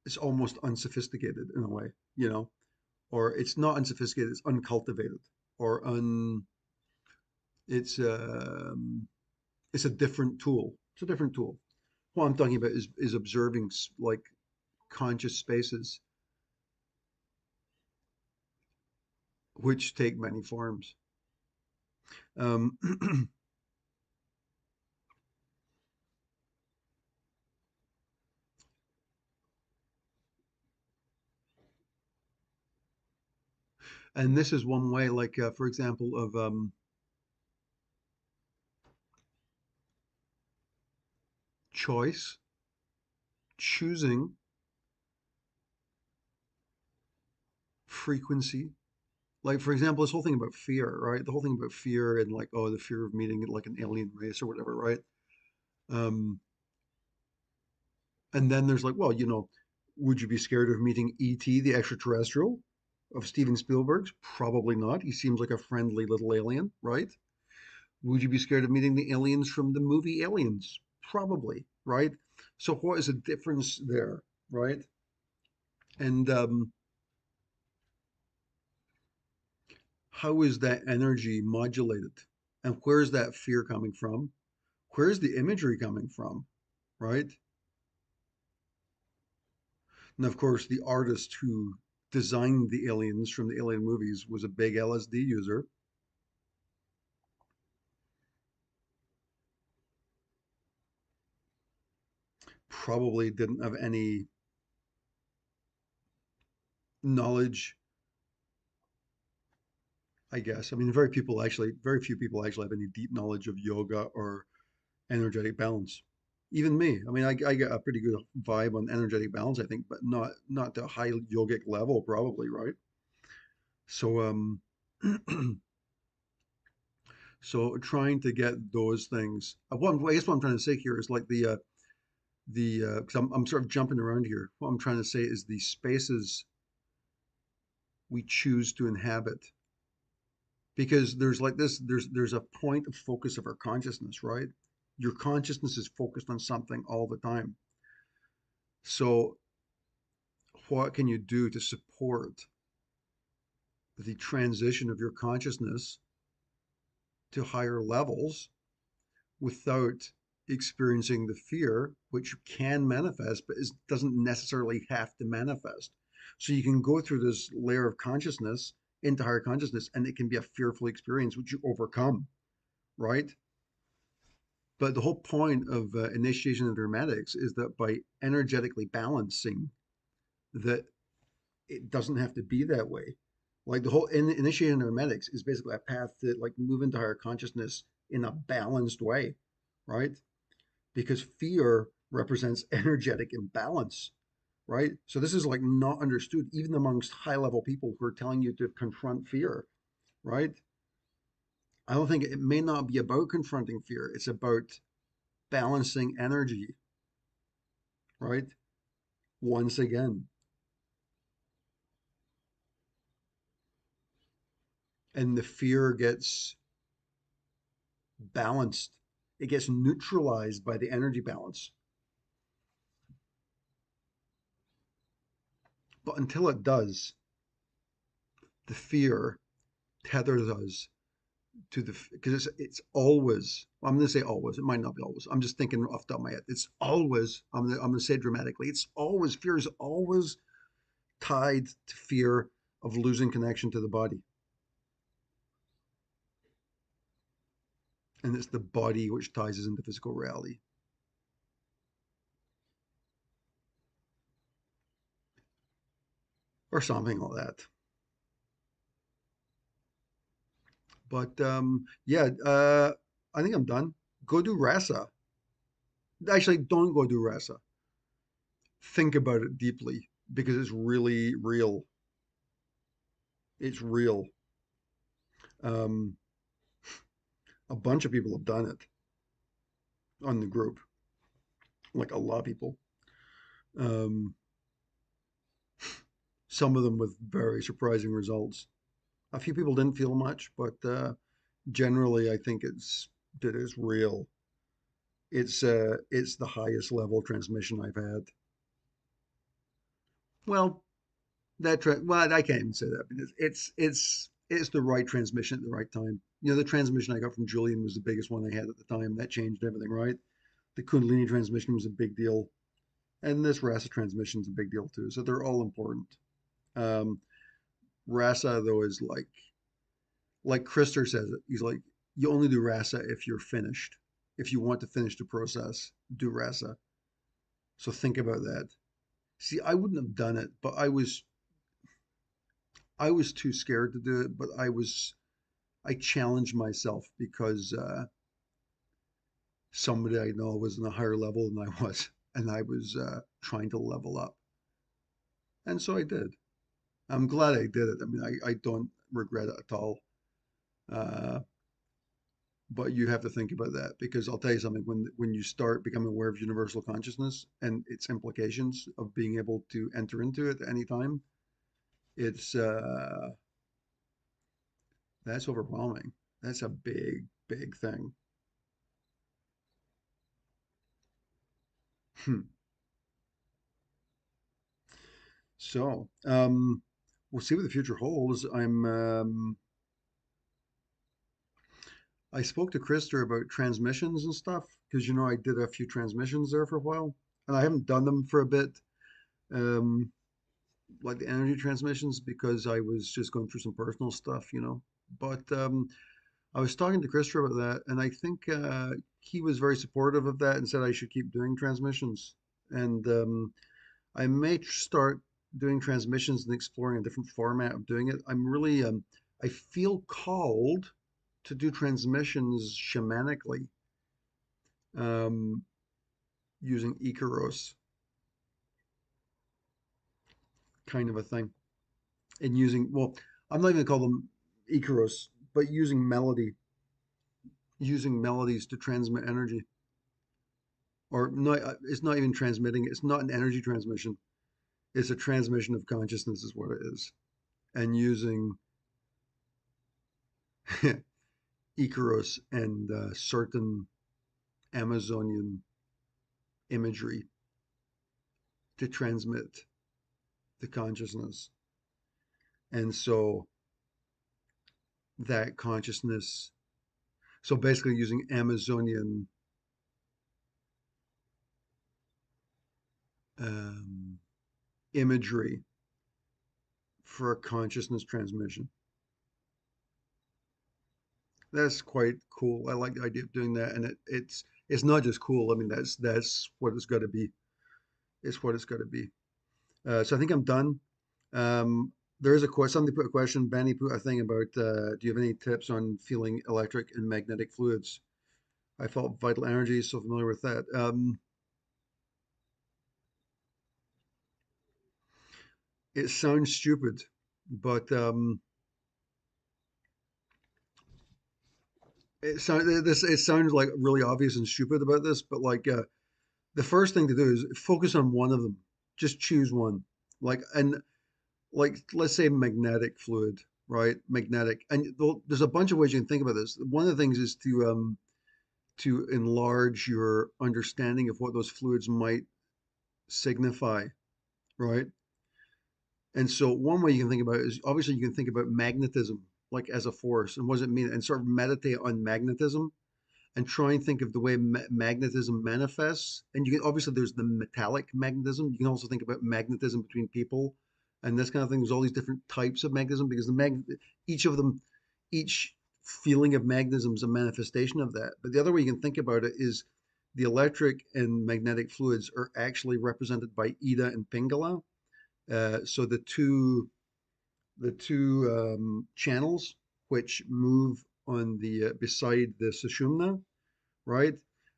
it's almost unsophisticated in a way, or it's not unsophisticated, it's uncultivated, or it's it's a different tool. It's a different tool. What I'm talking about is observing like conscious spaces, which take many forms. Um, and this is one way, like for example, of choice, choosing frequency. Like for example, this whole thing about fear, right? The whole thing about fear and like, oh, the fear of meeting like an alien race or whatever, right? Um, and then there's like, well, would you be scared of meeting E.T., the extraterrestrial of Steven Spielberg's? Probably not. He seems like a friendly little alien, right? Would you be scared of meeting the aliens from the movie Aliens? Probably, right? So what is the difference there, right? And how is that energy modulated? And where's that fear coming from? Where's the imagery coming from, right? And of course, the artist who designed the aliens from the alien movies was a big LSD user. Probably didn't have any knowledge, I guess. I mean, very few people actually have any deep knowledge of yoga or energetic balance. Even me. I mean, I get a pretty good vibe on energetic balance, I think, but not to a high yogic level, probably, right? So, so trying to get those things. I guess what I'm trying to say here is like because I'm sort of jumping around here. What I'm trying to say is the spaces we choose to inhabit, because there's like this there's a point of focus of our consciousness, right? Your consciousness is focused on something all the time. So what can you do to support the transition of your consciousness to higher levels without experiencing the fear, which can manifest, but doesn't necessarily have to manifest? So you can go through this layer of consciousness into higher consciousness, and it can be a fearful experience, which you overcome, right? But the whole point of initiation of hermetics is that by energetically balancing, that it doesn't have to be that way. Like the whole initiation of hermetics is basically a path to like move into higher consciousness in a balanced way, right? Because fear represents energetic imbalance, right? So this is like not understood even amongst high level people who are telling you to confront fear, right? I don't think it may not be about confronting fear. It's about balancing energy, right? Once again, and the fear gets balanced, it gets neutralized by the energy balance. But until it does, the fear tethers us to the because it's always. I'm going to say always. It might not be always. I'm just thinking off the top of my head. It's always. I'm going to say it dramatically. It's always fear is always tied to fear of losing connection to the body, and it's the body which ties us into physical reality, or something like that. But yeah, I think I'm done. Go do rasa. Actually, don't go do rasa. Think about it deeply because it's really real. It's real. Um, a bunch of people have done it on the group, like a lot of people. Um, some of them with very surprising results. A few people didn't feel much, but generally, I think it is real. It's the highest level transmission I've had. Well, well, I can't even say that because it's the right transmission at the right time. You know, the transmission I got from Julian was the biggest one I had at the time. That changed everything, right? The Kundalini transmission was a big deal, and this Rasa transmission is a big deal too. So they're all important. Um, Rasa though is like Krister says it. He's like, you only do Rasa if you're finished. If you want to finish the process, do Rasa. So think about that. See, I wouldn't have done it, but I was too scared to do it. But I challenged myself because somebody I know was in a higher level than I was, and I was trying to level up, and so I did. I'm glad I did it. I mean, I don't regret it at all. Uh, but you have to think about that because I'll tell you something. When you start becoming aware of universal consciousness and its implications of being able to enter into it at any time, it's that's overwhelming. That's a big, big thing. Hmm. So, we'll see what the future holds. I spoke to Krister about transmissions and stuff because I did a few transmissions there for a while, and I haven't done them for a bit, um, like the energy transmissions because I was just going through some personal stuff. But I was talking to Krister about that, and I think he was very supportive of that and said I should keep doing transmissions. And I may start doing transmissions and exploring a different format of doing it. I feel called to do transmissions shamanically, um, using Icaros kind of a thing. And well, I'm not even gonna call them Icaros, but using melodies to transmit energy. Or not, it's not even transmitting, it's not an energy transmission. It's a transmission of consciousness, is what it is. And using Icaros and certain Amazonian imagery to transmit the consciousness. And so that consciousness, so basically using Amazonian um, imagery for a consciousness transmission. That's quite cool. I like the idea of doing that, and it's not just cool. I mean, that's what it's got to be. It's what it's got to be. So I think I'm done. There is a question. Somebody put a question. Benny put a thing about. Do you have any tips on feeling electric and magnetic fluids? I felt vital energy. So familiar with that. It sounds stupid, but it sounds like really obvious and stupid about this. But like the first thing to do is focus on one of them. Just choose one. Like let's say magnetic fluid, right? Magnetic, and there's a bunch of ways you can think about this. One of the things is to enlarge your understanding of what those fluids might signify, right? And so one way you can think about it is obviously you can think about magnetism. like as a force, and what does it mean, and sort of meditate on magnetism and try and think of the way magnetism manifests. And you can obviously there's the metallic magnetism. You can also think about magnetism between people and this kind of thing. There's all these different types of magnetism because each of them, each feeling of magnetism is a manifestation of that. But the other way you can think about it is the electric and magnetic fluids are actually represented by Ida and Pingala. So the two channels which move on the beside the sushumna, right?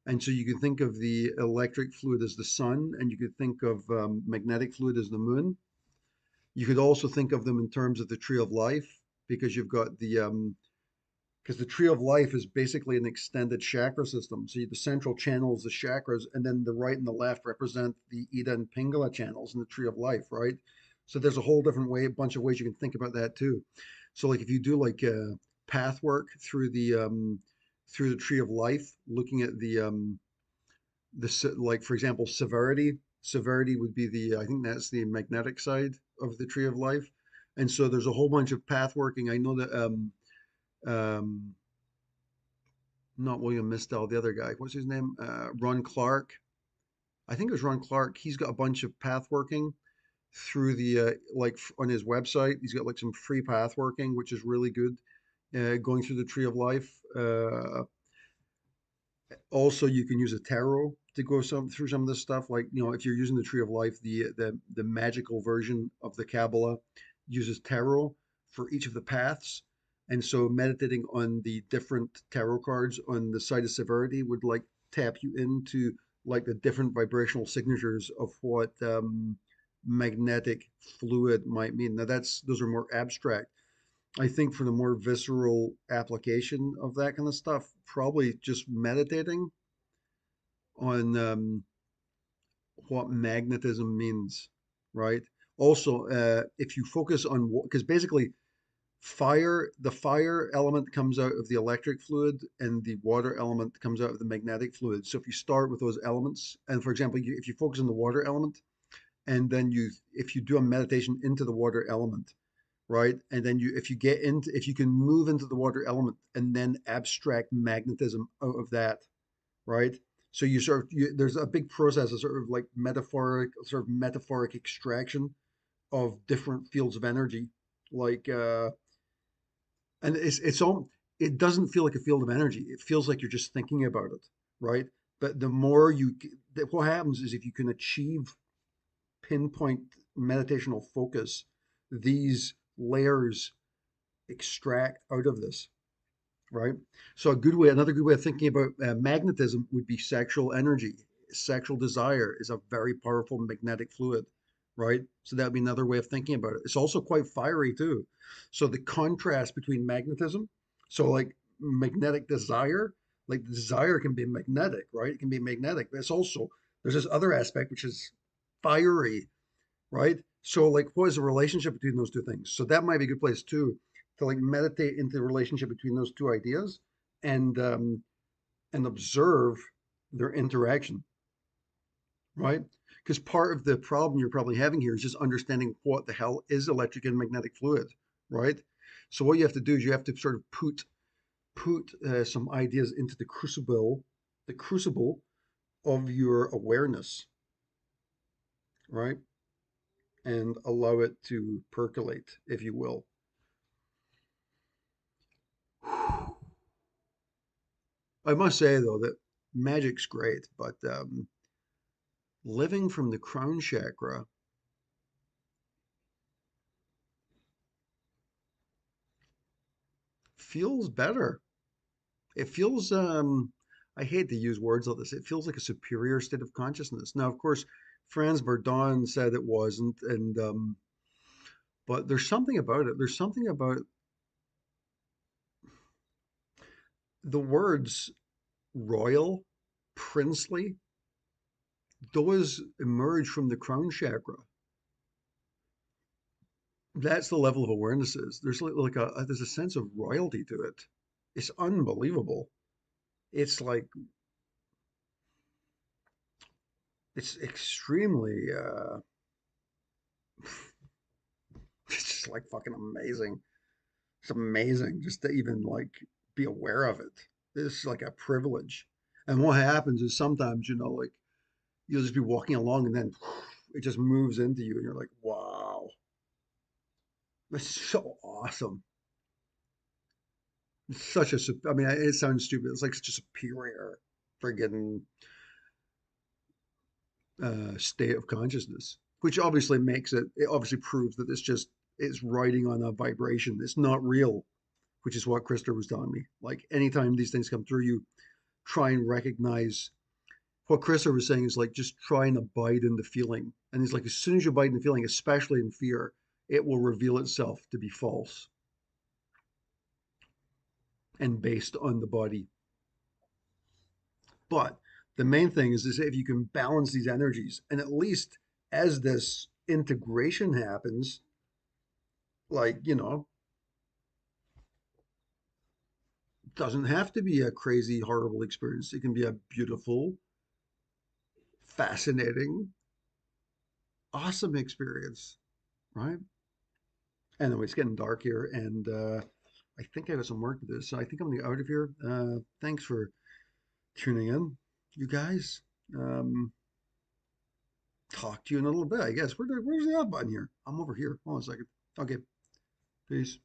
And so you can think of the electric fluid as the sun, and you could think of magnetic fluid as the moon. You could also think of them in terms of the tree of life, because you've got because the tree of life is basically an extended chakra system. So the central channel is the chakras, and then the right and the left represent the Ida and Pingala channels in the tree of life, right? So there's a whole different way, a bunch of ways you can think about that too. So like if you do like path work through the tree of life, looking at like for example severity. Severity would be the I think that's the magnetic side of the tree of life, and so there's a whole bunch of path working. I know that um, not William Mistel, the other guy. What's his name? Ron Clark. I think it was Ron Clark. He's got a bunch of path working through the on his website. He's got like some free path working, which is really good. Going through the tree of life. Also, you can use a tarot to go through some of this stuff. Like if you're using the tree of life, the magical version of the Kabbalah uses tarot for each of the paths. And so meditating on the different tarot cards on the side of severity would like tap you into like the different vibrational signatures of what magnetic fluid might mean. Now those are more abstract. I think for the more visceral application of that kind of stuff, probably just meditating on what magnetism means, right? Also, if you focus on because basically the fire element comes out of the electric fluid and the water element comes out of the magnetic fluid. So if you start with those elements, and for example, if you focus on the water element, and then if you do a meditation into the water element, right? And then if you can move into the water element and then abstract magnetism out of that, right? So there's a big process of sort of metaphoric extraction of different fields of energy, like and it doesn't feel like a field of energy. It feels like you're just thinking about it, right? But the more what happens is if you can achieve pinpoint meditational focus, these layers extract out of this, right? So another good way of thinking about magnetism would be sexual energy. Sexual desire is a very powerful magnetic fluid, right? So that would be another way of thinking about it. It's also quite fiery too. So the contrast between magnetism, so like magnetic desire, like desire can be magnetic, right? It can be magnetic, but there's this other aspect which is fiery, right? So like what is the relationship between those two things? So that might be a good place too to like meditate into the relationship between those two ideas and um and observe their interaction, right? Because part of the problem you're probably having here is just understanding what the hell is electric and magnetic fluid, right? So what you have to do is you have to sort of put some ideas into the crucible of your awareness, right? And allow it to percolate, if you will. I must say though that magic's great, but living from the crown chakra feels better. It feels I hate to use words like this. It feels like a superior state of consciousness. Now, of course, Franz Verdon said it wasn't, and but there's something about it. There's something about the words royal, princely. Those emerge from the crown chakra. That's the level of awareness is. There's there's a sense of royalty to it. It's unbelievable. It's like it's extremely it's just like fucking amazing. It's amazing just to even like be aware of it. It's like a privilege. And what happens is sometimes, like you'll just be walking along and then it just moves into you and you're like, wow, that's so awesome. It's such a, I mean, it sounds stupid. It's like such a superior friggin' state of consciousness, which obviously makes it, it obviously proves that it's just, it's riding on a vibration. It's not real, which is what Krista was telling me. Like anytime these things come through you, try and recognize what Krista was saying is like just try and abide in the feeling. And it's like as soon as you abide in the feeling, especially in fear, it will reveal itself to be false and based on the body. But the main thing is if you can balance these energies, and at least as this integration happens, like, doesn't have to be a crazy, horrible experience. It can be a beautiful, fascinating, awesome experience, right? Anyway, it's getting dark here, and I think I have some work to do, so I think I'm gonna get out of here. Thanks for tuning in, you guys. Um, Talk to you in a little bit, I guess. Where's the off button here? I'm over here. Hold on a second. Okay, peace.